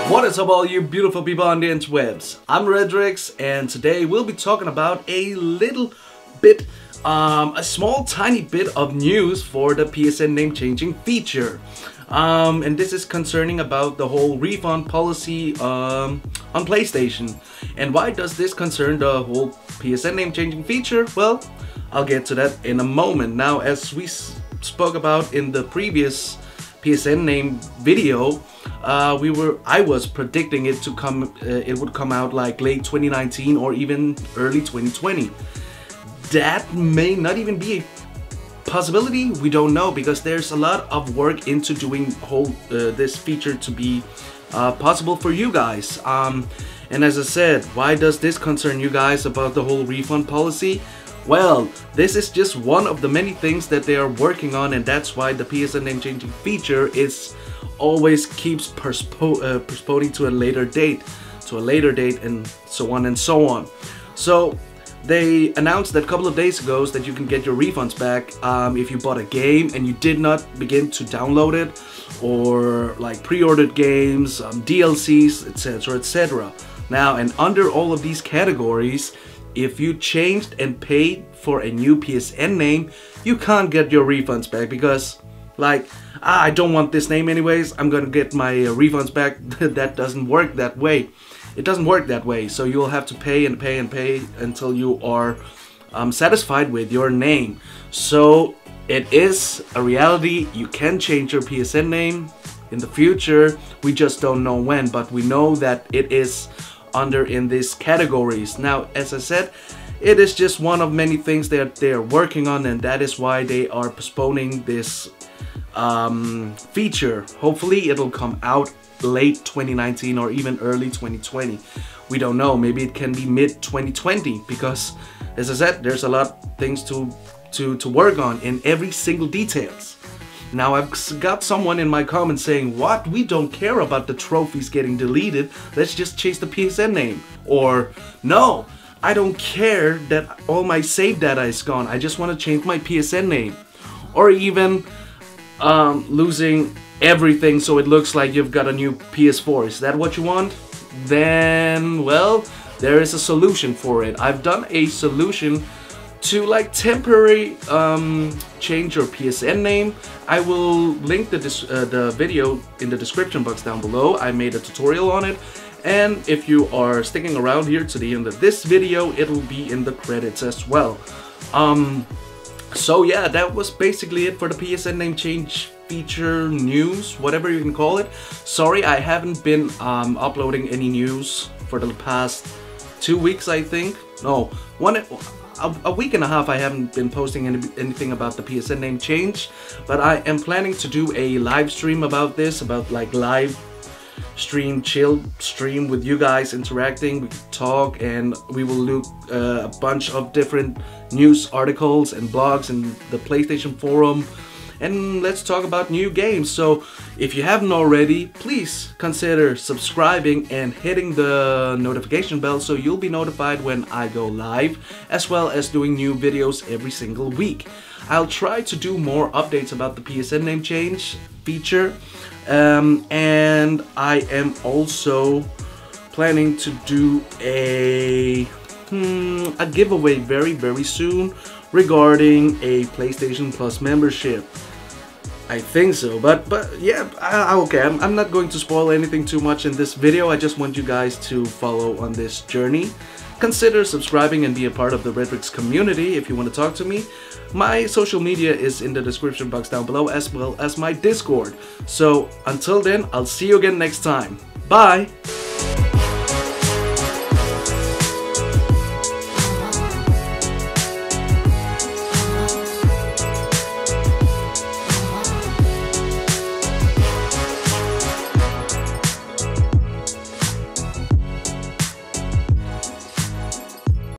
What is up, all you beautiful people on the interwebs? I'm Redrix, and today we'll be talking about a little bit, a small tiny bit of news for the PSN name changing feature. And this is concerning about the whole refund policy on PlayStation. And why does this concern the whole PSN name changing feature? Well, I'll get to that in a moment. Now, as we spoke about in the previous PSN name video, I was predicting it to come. It would come out like late 2019 or even early 2020. That may not even be a possibility. We don't know, because there's a lot of work into doing this feature to be possible for you guys. And as I said, why does this concern you guys about the whole refund policy? Well, this is just one of the many things that they are working on, and that's why the PSN name changing feature is always keeps postponing to a later date, and so on and so on. So they announced that a couple of days ago that you can get your refunds back if you bought a game and you did not begin to download it, or like pre-ordered games, DLCs, etc, etc. Now, and under all of these categories, if you changed and paid for a new PSN name, you can't get your refunds back, because like, I don't want this name anyways, I'm gonna get my refunds back. That doesn't work that way. It doesn't work that way. So you'll have to pay and pay and pay until you are satisfied with your name. So it is a reality. You can change your PSN name in the future. We just don't know when, but we know that it is under in these categories. Now, as I said, it is just one of many things that they are working on, and that is why they are postponing this feature. Hopefully it'll come out late 2019 or even early 2020. We don't know. Maybe it can be mid 2020, because as I said, there's a lot of things to work on in every single details. Now, I've got someone in my comments saying, what? We don't care about the trophies getting deleted. Let's just change the PSN name. Or, no, I don't care that all my save data is gone. I just want to change my PSN name. Or even losing everything so it looks like you've got a new PS4. Is that what you want? Then, well, there is a solution for it. I've done a solution to like temporary change your PSN name. I will link the video in the description box down below. I made a tutorial on it, and if you are sticking around here to the end of this video, it will be in the credits as well. So yeah, that was basically it for the PSN name change feature news, whatever you can call it. Sorry, I haven't been uploading any news for the past 2 weeks, I think. No, a week and a half I haven't been posting anything about the PSN name change, but I am planning to do a live stream about this, about like live stream, chill stream with you guys interacting. We can talk, and we will look a bunch of different news articles and blogs in the PlayStation forum, and let's talk about new games. So if you haven't already, please consider subscribing and hitting the notification bell so you'll be notified when I go live, as well as doing new videos every single week. I'll try to do more updates about the PSN name change feature, and I am also planning to do a giveaway very soon regarding a PlayStation Plus membership. I think so, but yeah, okay, I'm not going to spoil anything too much in this video. I just want you guys to follow on this journey. Consider subscribing and be a part of the Redrix community if you want to talk to me. My social media is in the description box down below, as well as my Discord. So until then, I'll see you again next time. Bye!